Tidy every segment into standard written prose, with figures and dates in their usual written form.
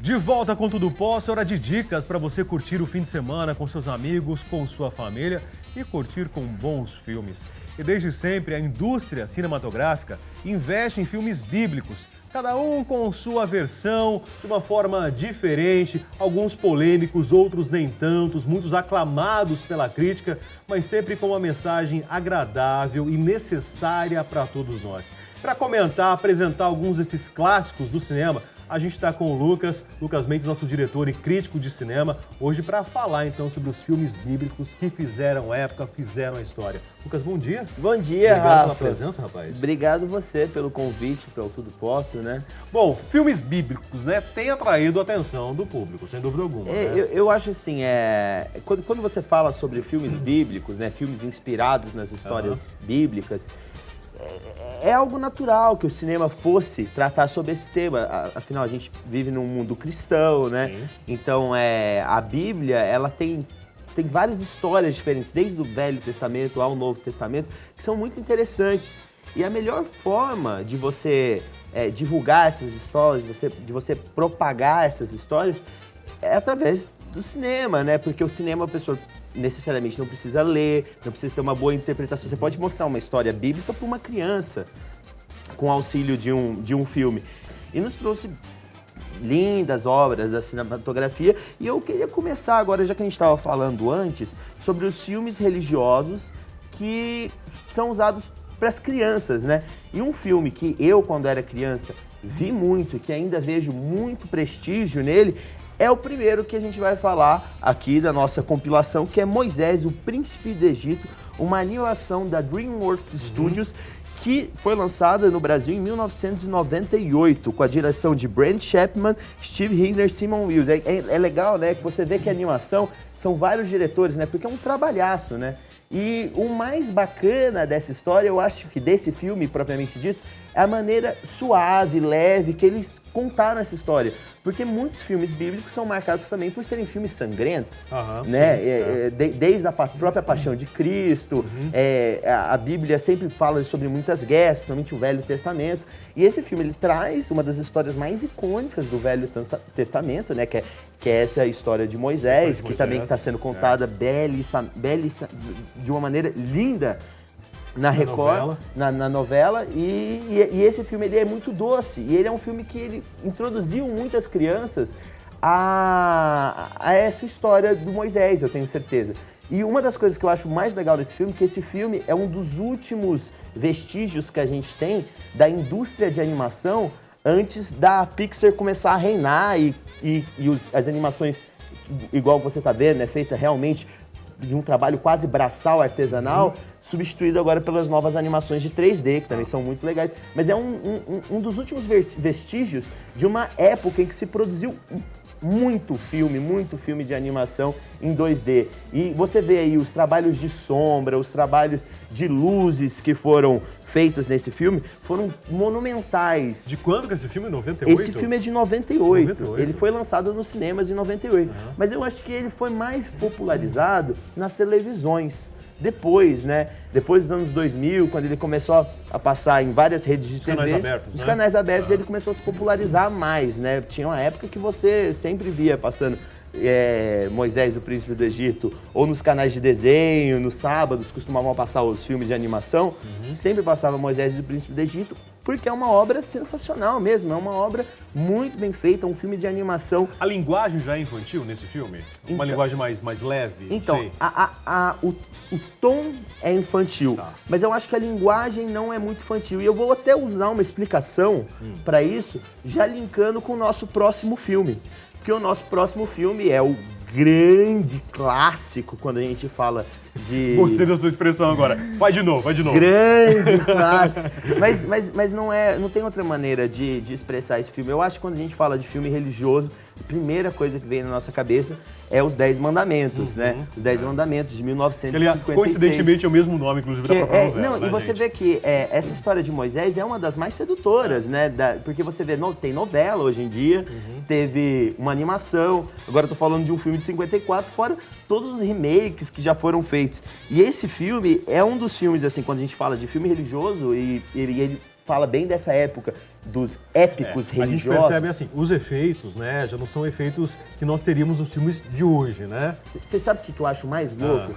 De volta com Tudo Posso, hora de dicas para você curtir o fim de semana com seus amigos, com sua família e curtir com bons filmes. E desde sempre a indústria cinematográfica investe em filmes bíblicos, cada um com sua versão, de uma forma diferente, alguns polêmicos, outros nem tantos, muitos aclamados pela crítica, mas sempre com uma mensagem agradável e necessária para todos nós. Para comentar, apresentar alguns desses clássicos do cinema, a gente está com o Lucas Mendes, nosso diretor e crítico de cinema, hoje para falar então sobre os filmes bíblicos que fizeram época, fizeram a história. Lucas, bom dia. Bom dia, Obrigado Rafa. pela presença, rapaz. Obrigado você pelo convite para o Tudo Posso, né? Bom, filmes bíblicos, né, têm atraído a atenção do público, sem dúvida alguma. Eu acho assim, quando você fala sobre filmes bíblicos, né, filmes inspirados nas histórias bíblicas, é algo natural que o cinema fosse tratar sobre esse tema. Afinal, a gente vive num mundo cristão, né? Sim. Então, a Bíblia, ela tem várias histórias diferentes, desde o Velho Testamento ao Novo Testamento, que são muito interessantes. E a melhor forma de você divulgar essas histórias, de você propagar essas histórias, é através do cinema, né? Porque o cinema, a pessoa necessariamente não precisa ler, não precisa ter uma boa interpretação. Você pode mostrar uma história bíblica para uma criança com auxílio de um filme. E nos trouxe lindas obras da cinematografia. E eu queria começar agora, já que a gente estava falando antes, sobre os filmes religiosos que são usados para as crianças, né? E um filme que eu, quando era criança, vi muito, que ainda vejo muito prestígio nele, é o primeiro que a gente vai falar aqui da nossa compilação, que é Moisés, o Príncipe do Egito, uma animação da DreamWorks Studios, que foi lançada no Brasil em 1998, com a direção de Brent Chapman, Steve Hiller e Simon Wills. É legal, né, que você vê que a animação são vários diretores, né, porque é um trabalhaço, né? E o mais bacana dessa história, eu acho que desse filme, propriamente dito, é a maneira suave, leve, que eles contaram essa história. Porque muitos filmes bíblicos são marcados também por serem filmes sangrentos, né? Desde a própria paixão de Cristo, a Bíblia sempre fala sobre muitas guerras, principalmente o Velho Testamento. E esse filme, ele traz uma das histórias mais icônicas do Velho Testamento, né? Que é essa história de Moisés, que também está sendo contada belíssima, de uma maneira linda, na Record, na novela, e esse filme ele é muito doce, e ele é um filme que ele introduziu muitas crianças a essa história do Moisés, eu tenho certeza. E uma das coisas que eu acho mais legal desse filme é que esse filme é um dos últimos vestígios que a gente tem da indústria de animação antes da Pixar começar a reinar e as animações, igual você está vendo, né, feita realmente de um trabalho quase braçal, artesanal, substituído agora pelas novas animações de 3D, que também são muito legais. Mas é um dos últimos vestígios de uma época em que se produziu muito filme de animação em 2D. E você vê aí os trabalhos de sombra, os trabalhos de luzes que foram feitos nesse filme, foram monumentais. De quando que é esse filme? 98? Esse filme é de 98. Ele foi lançado nos cinemas em 98. Mas eu acho que ele foi mais popularizado nas televisões. Depois, né? Depois dos anos 2000, quando ele começou a passar em várias redes de TV. Canais abertos, os né? canais abertos, ele começou a se popularizar mais, né? Tinha uma época que você sempre via passando Moisés, o Príncipe do Egito, ou nos canais de desenho, nos sábados, costumavam passar os filmes de animação, sempre passava Moisés e o Príncipe do Egito, porque é uma obra sensacional mesmo, é uma obra muito bem feita, um filme de animação. A linguagem já é infantil nesse filme? Uma linguagem mais leve? Então, o tom é infantil, mas eu acho que a linguagem não é muito infantil. E eu vou até usar uma explicação para isso, já linkando com o nosso próximo filme. Porque o nosso próximo filme é o grande clássico quando a gente fala de... Gostei da sua expressão agora. Vai de novo. Grande clássico. Mas não tem outra maneira de expressar esse filme. Eu acho que quando a gente fala de filme religioso, a primeira coisa que vem na nossa cabeça é os 10 Mandamentos, né? Os 10 Mandamentos de 1956. Aliás, coincidentemente é o mesmo nome, inclusive, da própria novela. Não, né, e você gente? vê que essa história de Moisés é uma das mais sedutoras, né? Porque você vê, tem novela hoje em dia, teve uma animação, agora eu tô falando de um filme de 54, fora todos os remakes que já foram feitos. E esse filme é um dos filmes, assim, quando a gente fala de filme religioso, e ele fala bem dessa época dos épicos religiosos. A gente percebe assim, os efeitos, né, já não são efeitos que nós teríamos nos filmes de hoje, né? Você sabe o que eu acho mais louco?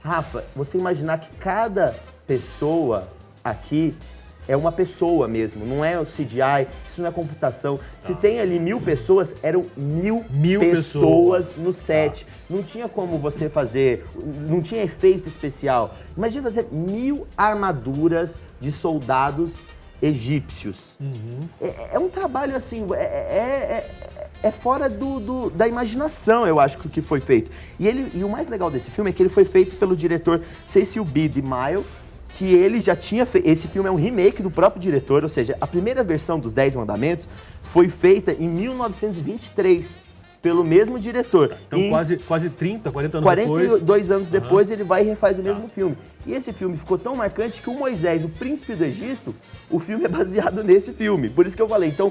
Rafa, você imaginar que cada pessoa aqui é uma pessoa mesmo, não é o CGI, isso não é computação. Se tem ali 1000 pessoas, eram mil pessoas no set. Não tinha como você fazer, não tinha efeito especial. Imagina fazer 1000 armaduras de soldados egípcios. É um trabalho assim, é fora da imaginação, eu acho, que foi feito. E o mais legal desse filme é que ele foi feito pelo diretor Cecil B. DeMille, que ele já tinha feito. Esse filme é um remake do próprio diretor, ou seja, a primeira versão dos 10 Mandamentos foi feita em 1923 pelo mesmo diretor. Então quase 30, 40 anos 42 anos depois ele vai e refaz o mesmo filme. E esse filme ficou tão marcante que o Moisés, o príncipe do Egito, o filme é baseado nesse filme. Por isso que eu falei, então,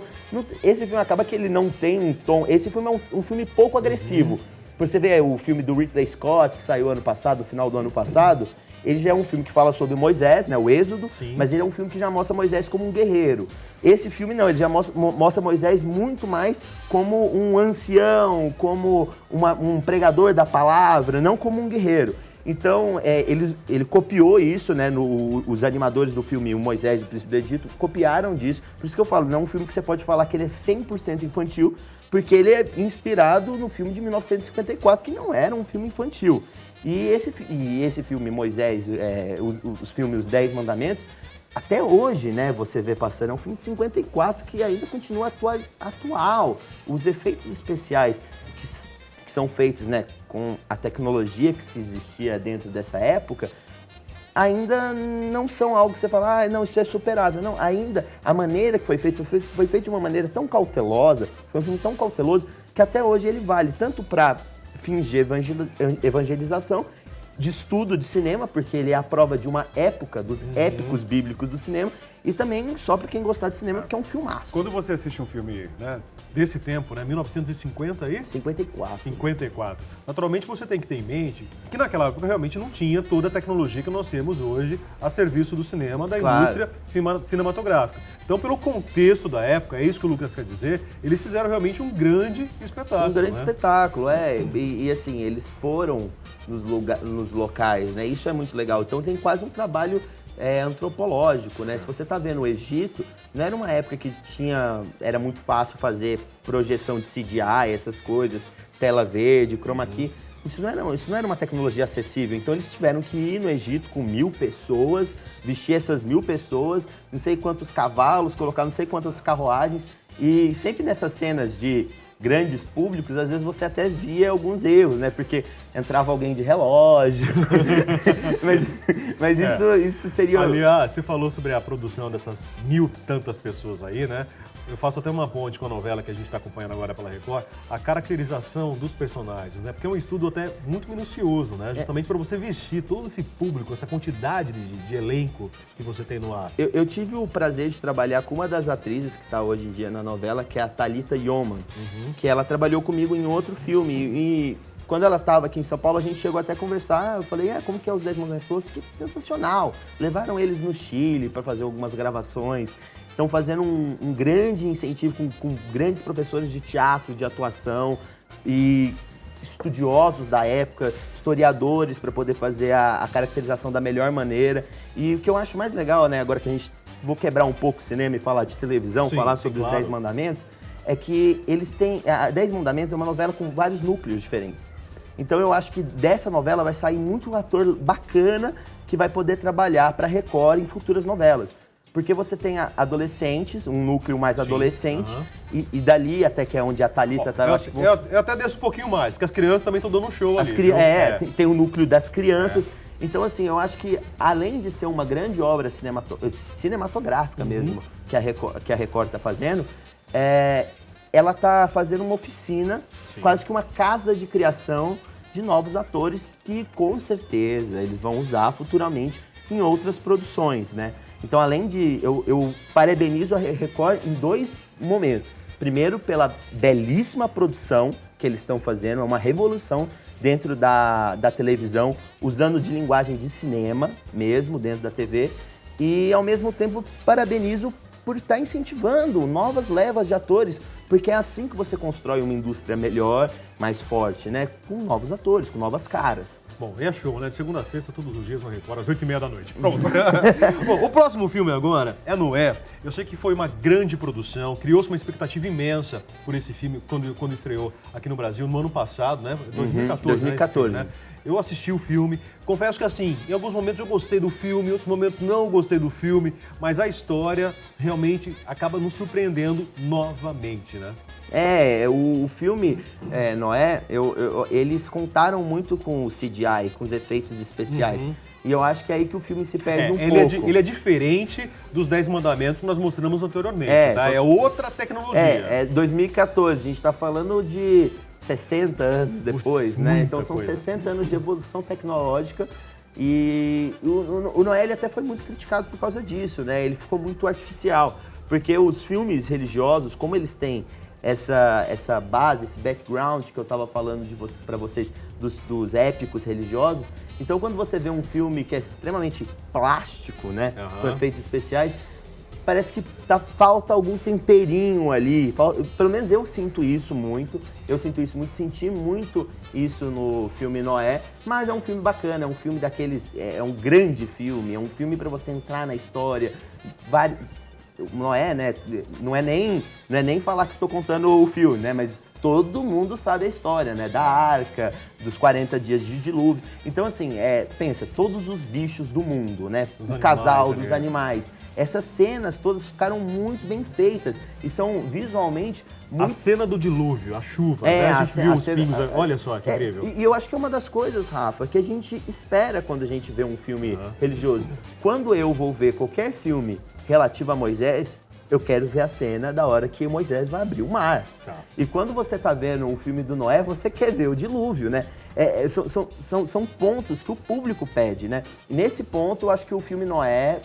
esse filme acaba que ele não tem um tom. Esse filme é um filme pouco agressivo. Você vê o filme do Ridley Scott, que saiu ano passado, no final do ano passado. Ele já é um filme que fala sobre Moisés, né, o Êxodo, mas ele é um filme que já mostra Moisés como um guerreiro. Esse filme não, ele já mostra Moisés muito mais como um ancião, como um pregador da palavra, não como um guerreiro. Então, ele copiou isso, né, os animadores do filme O Moisés e o Príncipe do Egito copiaram disso. Por isso que eu falo, não é um filme que você pode falar que ele é 100% infantil, porque ele é inspirado no filme de 1954, que não era um filme infantil. E esse filme, Moisés, os filmes Os 10 Mandamentos, até hoje, né, você vê passando, é um filme de 54 que ainda continua atual. Os efeitos especiais que são feitos, né, com a tecnologia que se existia dentro dessa época, ainda não são algo que você fala, não, isso é superável. Não, ainda a maneira que foi feito de uma maneira tão cautelosa, foi um filme tão cauteloso, que até hoje ele vale tanto para fins de evangelização, de estudo de cinema, porque ele é a prova de uma época, dos épicos bíblicos do cinema, e também só para quem gostar de cinema, porque é um filmaço. Quando você assiste um filme, né, desse tempo, né, 1950 aí? 54. Naturalmente você tem que ter em mente que naquela época realmente não tinha toda a tecnologia que nós temos hoje a serviço do cinema, da indústria cinematográfica. Então, pelo contexto da época, é isso que o Lucas quer dizer, eles fizeram realmente um grande espetáculo. Um grande espetáculo, e assim, eles foram nos locais, né? Isso é muito legal. Então tem quase um trabalho antropológico, né? Se você está vendo o Egito, não era uma época que era muito fácil fazer projeção de CGI, essas coisas, tela verde, chroma key. Isso não era uma tecnologia acessível. Então eles tiveram que ir no Egito com 1000 pessoas, vestir essas 1000 pessoas, não sei quantos cavalos, colocar não sei quantas carruagens. E sempre nessas cenas de grandes públicos, às vezes você até via alguns erros, né? Porque entrava alguém de relógio. mas isso seria... Aliás, você falou sobre a produção dessas 1000 tantas pessoas aí, né? Eu faço até uma ponte com a novela que a gente está acompanhando agora pela Record, a caracterização dos personagens, né? Porque é um estudo até muito minucioso, né? Justamente para você vestir todo esse público, essa quantidade de elenco que você tem no ar. Eu tive o prazer de trabalhar com uma das atrizes que está hoje em dia na novela, que é a Thalita Yeoman, que ela trabalhou comigo em outro filme. E quando ela estava aqui em São Paulo, a gente chegou até a conversar. Eu falei, como que é os 10 Mandamentos? Ela falou, que sensacional. Levaram eles no Chile para fazer algumas gravações. Estão fazendo um grande incentivo com grandes professores de teatro, de atuação e estudiosos da época, historiadores, para poder fazer a caracterização da melhor maneira. E o que eu acho mais legal, né, agora que a gente vou quebrar um pouco o cinema e falar de televisão, falar sobre os 10 Mandamentos, é que eles têm... A 10 Mandamentos é uma novela com vários núcleos diferentes. Então eu acho que dessa novela vai sair muito ator bacana que vai poder trabalhar para Record em futuras novelas. Porque você tem adolescentes, um núcleo mais adolescente, e dali até que é onde a Thalita tá... Eu até desço um pouquinho mais, porque as crianças também estão dando um show ali. Tem o núcleo das crianças. Então, assim, eu acho que além de ser uma grande obra cinematográfica mesmo, que a Record tá fazendo, ela tá fazendo uma oficina, quase que uma casa de criação de novos atores que, com certeza, eles vão usar futuramente em outras produções, né? Então, além de... Eu parabenizo a Record em 2 momentos. Primeiro, pela belíssima produção que eles estão fazendo, é uma revolução dentro da televisão, usando de linguagem de cinema mesmo, dentro da TV. E, ao mesmo tempo, parabenizo por estar incentivando novas levas de atores, porque é assim que você constrói uma indústria melhor, mais forte, né? Com novos atores, com novas caras. Bom, é show, né? De segunda a sexta, todos os dias no Record, às 8h30 da noite. Pronto. Bom, o próximo filme agora é Noé. Eu sei que foi uma grande produção, criou-se uma expectativa imensa por esse filme quando estreou aqui no Brasil no ano passado, né? 2014, 2014. Né? Eu assisti o filme, confesso que assim, em alguns momentos eu gostei do filme, em outros momentos não gostei do filme, mas a história realmente acaba nos surpreendendo novamente, né? O filme Noé, eles contaram muito com o CGI, com os efeitos especiais. E eu acho que é aí que o filme se perde um pouco. Ele é diferente dos 10 mandamentos que nós mostramos anteriormente, tá? É outra tecnologia. 2014, a gente está falando de 60 anos depois, né? Então são coisa. 60 anos de evolução tecnológica e o Noé ele até foi muito criticado por causa disso, né? Ele ficou muito artificial, porque os filmes religiosos, como eles têm essa base, esse background que eu estava falando para vocês dos épicos religiosos, então quando você vê um filme que é extremamente plástico, né, com efeitos especiais, parece que falta algum temperinho ali. Pelo menos eu sinto isso muito. Senti muito isso no filme Noé. Mas é um filme bacana, é um filme daqueles... É um grande filme, é um filme para você entrar na história. Noé, né? Não é nem falar que estou contando o filme, né? Mas todo mundo sabe a história, né? Da arca, dos 40 dias de dilúvio. Então, assim, pensa, todos os bichos do mundo, né? O casal dos animais. Essas cenas todas ficaram muito bem feitas e são visualmente muito... A cena do dilúvio, a chuva, né? A gente viu os pingos, olha só que incrível. E eu acho que é uma das coisas, Rafa, que a gente espera quando a gente vê um filme religioso. Quando eu vou ver qualquer filme relativo a Moisés, eu quero ver a cena da hora que Moisés vai abrir o mar. Tá. E quando você tá vendo um filme do Noé, você quer ver o dilúvio, né? São pontos que o público pede, né? E nesse ponto, eu acho que o filme Noé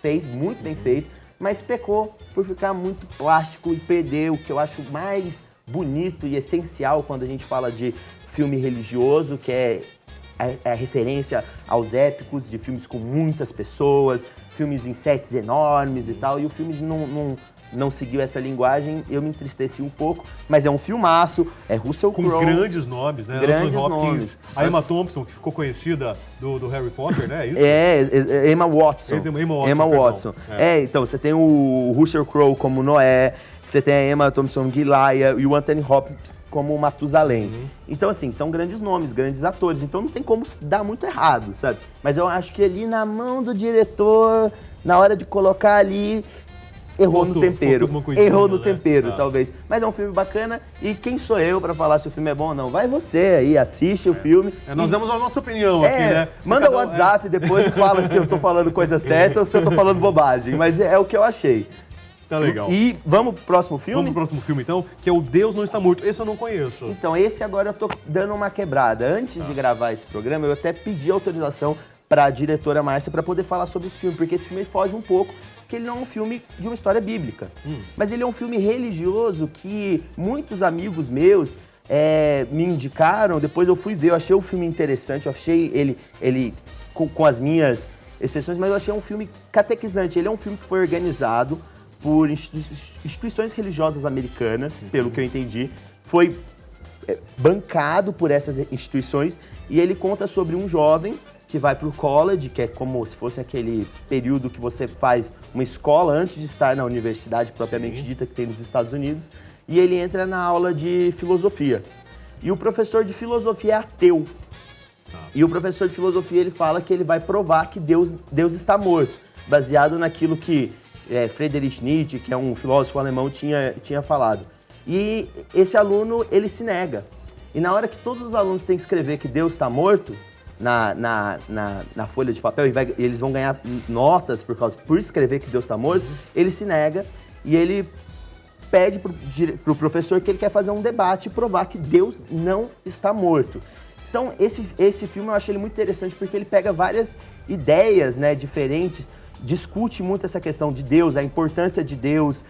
fez muito bem feito, mas pecou por ficar muito plástico e perder o que eu acho mais bonito e essencial quando a gente fala de filme religioso, que é a referência aos épicos de filmes com muitas pessoas, filmes em sets enormes e tal, e o filme não seguiu essa linguagem, eu me entristeci um pouco, mas é um filmaço, é Russell Crowe. Com grandes nomes, né? Grandes Anthony Hopkins, nomes. A Emma Thompson, que ficou conhecida do Harry Potter, né? É isso? Emma Watson. Emma Watson. Então, você tem o Russell Crowe como Noé, você tem a Emma Thompson Gilaia e o Anthony Hopkins como Matusalém. Então, assim, são grandes nomes, grandes atores, então não tem como dar muito errado, sabe? Mas eu acho que ali na mão do diretor, na hora de colocar ali... Errou no tempero, talvez. Mas é um filme bacana e quem sou eu pra falar se o filme é bom ou não? Vai você aí, assiste o filme. Nós damos a nossa opinião aqui, né? Manda o WhatsApp depois e fala se eu tô falando coisa certa ou se eu tô falando bobagem. Mas é o que eu achei. Tá legal. E vamos pro próximo filme? Vamos pro próximo filme, então, que é O Deus Não Está Morto. Esse eu não conheço. Então, esse agora eu tô dando uma quebrada. Antes de gravar esse programa, eu até pedi autorização pra diretora Márcia pra poder falar sobre esse filme, porque esse filme foge um pouco, que ele não é um filme de uma história bíblica. Mas ele é um filme religioso que muitos amigos meus me indicaram, depois eu fui ver, eu achei o filme interessante, eu achei ele com as minhas exceções, mas eu achei um filme catequizante. Ele é um filme que foi organizado por instituições religiosas americanas, pelo que eu entendi, foi bancado por essas instituições e ele conta sobre um jovem que vai para o college, que é como se fosse aquele período que você faz uma escola antes de estar na universidade propriamente dita que tem nos Estados Unidos, e ele entra na aula de filosofia. E o professor de filosofia é ateu. E o professor de filosofia ele fala que ele vai provar que Deus está morto, baseado naquilo que Friedrich Nietzsche, que é um filósofo alemão, tinha falado. E esse aluno, ele se nega. E na hora que todos os alunos têm que escrever que Deus está morto, na folha de papel, e eles vão ganhar notas por escrever que Deus está morto, ele se nega e ele pede pro professor que ele quer fazer um debate e provar que Deus não está morto. Então, esse filme eu achei ele muito interessante porque ele pega várias ideias, né, diferentes, discute muito essa questão de Deus, a importância de Deus,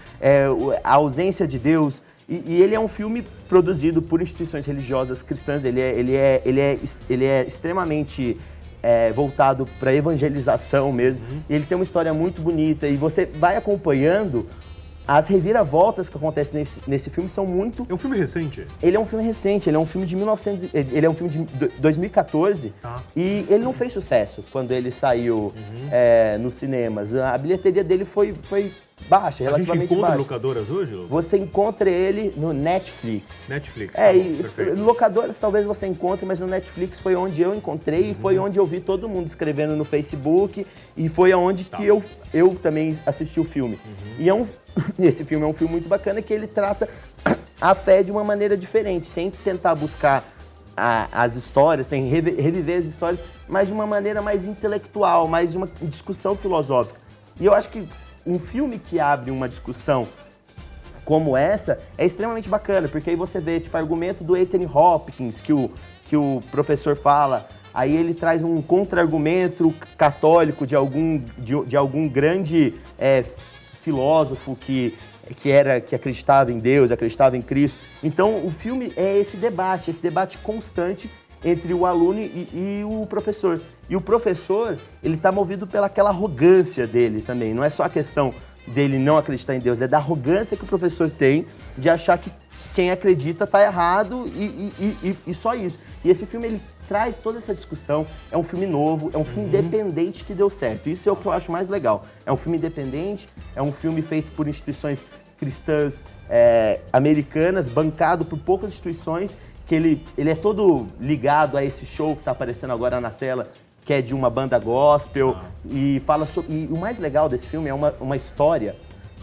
a ausência de Deus. E ele é um filme produzido por instituições religiosas cristãs, ele é extremamente voltado para evangelização mesmo. E ele tem uma história muito bonita e você vai acompanhando as reviravoltas que acontecem nesse filme são muito... É um filme recente? Ele é um filme recente, ele é um filme de 2014 e ele não fez sucesso quando ele saiu nos cinemas. A bilheteria dele foi baixa, relativamente baixa. A gente encontra locadoras hoje? Lu? Você encontra ele no Netflix. Netflix, perfeito. Locadoras talvez você encontre, mas no Netflix foi onde eu encontrei e foi onde eu vi todo mundo escrevendo no Facebook e foi aonde que eu também assisti o filme. E esse filme é um filme muito bacana que ele trata a fé de uma maneira diferente, sem tentar buscar as histórias, reviver as histórias, mas de uma maneira mais intelectual, mais de uma discussão filosófica. E eu acho que um filme que abre uma discussão como essa é extremamente bacana, porque aí você vê, tipo, argumento do Anthony Hopkins, que o professor fala, aí ele traz um contra-argumento católico de algum grande filósofo que acreditava em Deus, acreditava em Cristo. Então, o filme é esse debate constante entre o aluno e o professor. E o professor, ele está movido pelaquela arrogância dele também. Não é só a questão dele não acreditar em Deus, é da arrogância que o professor tem de achar que quem acredita está errado e só isso. E esse filme, ele traz toda essa discussão. É um filme novo, é um filme independente que deu certo. Isso é o que eu acho mais legal. É um filme independente, é um filme feito por instituições cristãs americanas, bancado por poucas instituições, que ele é todo ligado a esse show que está aparecendo agora na tela, que é de uma banda gospel, e fala sobre... E o mais legal desse filme é uma história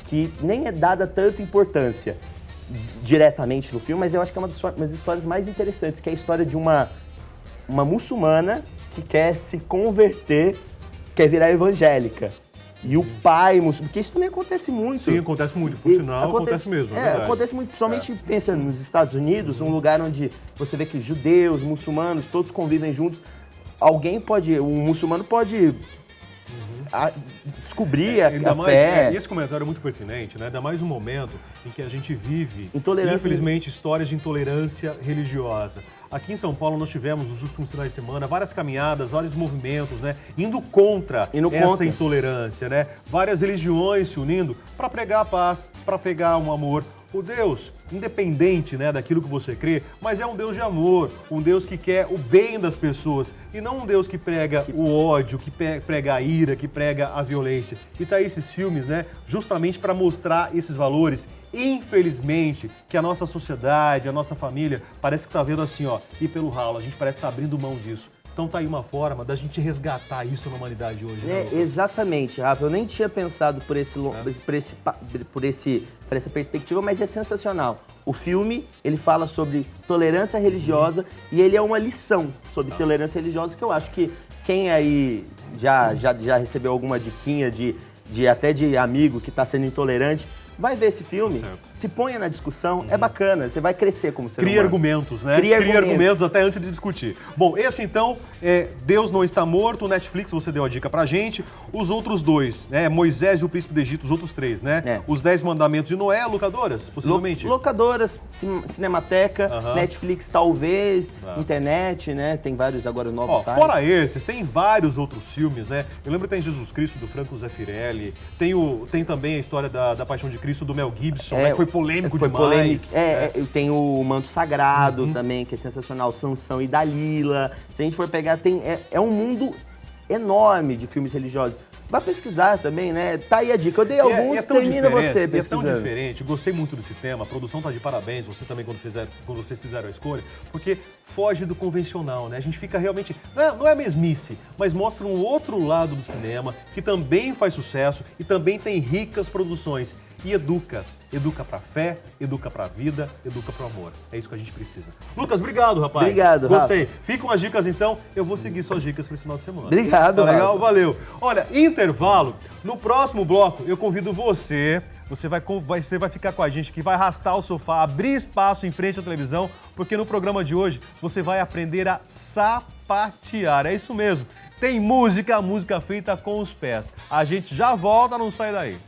que nem é dada tanta importância diretamente no filme, mas eu acho que é uma das histórias mais interessantes, que é a história de uma muçulmana que quer se converter, quer virar evangélica. E o pai muçulmano, porque isso também acontece muito. Sim, acontece muito, por sinal, acontece mesmo. Acontece muito, principalmente pensa nos Estados Unidos, um lugar onde você vê que judeus, muçulmanos, todos convivem juntos. Um muçulmano pode descobrir a fé. E esse comentário é muito pertinente, né? Ainda mais um momento em que a gente vive, infelizmente, histórias de intolerância religiosa. Aqui em São Paulo nós tivemos, nos últimos finais de semana, várias caminhadas, vários movimentos, né? Indo contra essa intolerância, né? Várias religiões se unindo para pregar a paz, para pregar um amor. O Deus, independente, né, daquilo que você crê, mas é um Deus de amor, um Deus que quer o bem das pessoas e não um Deus que prega o ódio, que prega a ira, que prega a violência. E tá aí esses filmes, né, justamente para mostrar esses valores. Infelizmente, que a nossa sociedade, a nossa família, parece que tá vendo assim, ó, ir pelo ralo, a gente parece que tá abrindo mão disso. Então tá aí uma forma da gente resgatar isso na humanidade hoje, né? Exatamente, Rafa. Eu nem tinha pensado por essa perspectiva, mas é sensacional. O filme, ele fala sobre tolerância religiosa e ele é uma lição sobre tolerância religiosa que eu acho que quem aí já recebeu alguma diquinha até de amigo que está sendo intolerante, vai ver esse filme, se ponha na discussão, é bacana, você vai crescer como ser humano. Cria argumentos, né? Cria argumentos até antes de discutir. Bom, esse então, Deus Não Está Morto, o Netflix, você deu a dica pra gente. Os outros dois, né? Moisés e o Príncipe do Egito, os outros três, né? Os 10 Mandamentos de Noé, locadoras, possivelmente? Locadoras, Cinemateca, Netflix talvez, internet, né? Tem vários agora novos sites. Fora esses, tem vários outros filmes, né? Eu lembro que tem Jesus Cristo, do Franco Zeffirelli, tem também a história da Paixão de Cristo, do Mel Gibson, né? Que foi polêmico demais. Tem o Manto Sagrado também, que é sensacional, Sansão e Dalila. Se a gente for pegar, é um mundo enorme de filmes religiosos. Vai pesquisar também, né? Tá aí a dica. Eu dei alguns, termina você pesquisando. É tão diferente, gostei muito desse tema, a produção tá de parabéns, você também quando vocês fizeram a escolha, porque foge do convencional, né? A gente fica realmente... Não é mesmice, mas mostra um outro lado do cinema, que também faz sucesso e também tem ricas produções. E educa. Educa pra fé, educa pra vida, educa pro amor. É isso que a gente precisa. Lucas, obrigado, rapaz. Obrigado, Gostei. Ficam as dicas, então. Eu vou seguir suas dicas pra esse final de semana. Obrigado, Tá legal? Rafa. Valeu. Olha, intervalo. No próximo bloco, eu convido você. Você vai ficar com a gente aqui, vai arrastar o sofá, abrir espaço em frente à televisão, porque no programa de hoje você vai aprender a sapatear. É isso mesmo. Tem música feita com os pés. A gente já volta, não sai daí.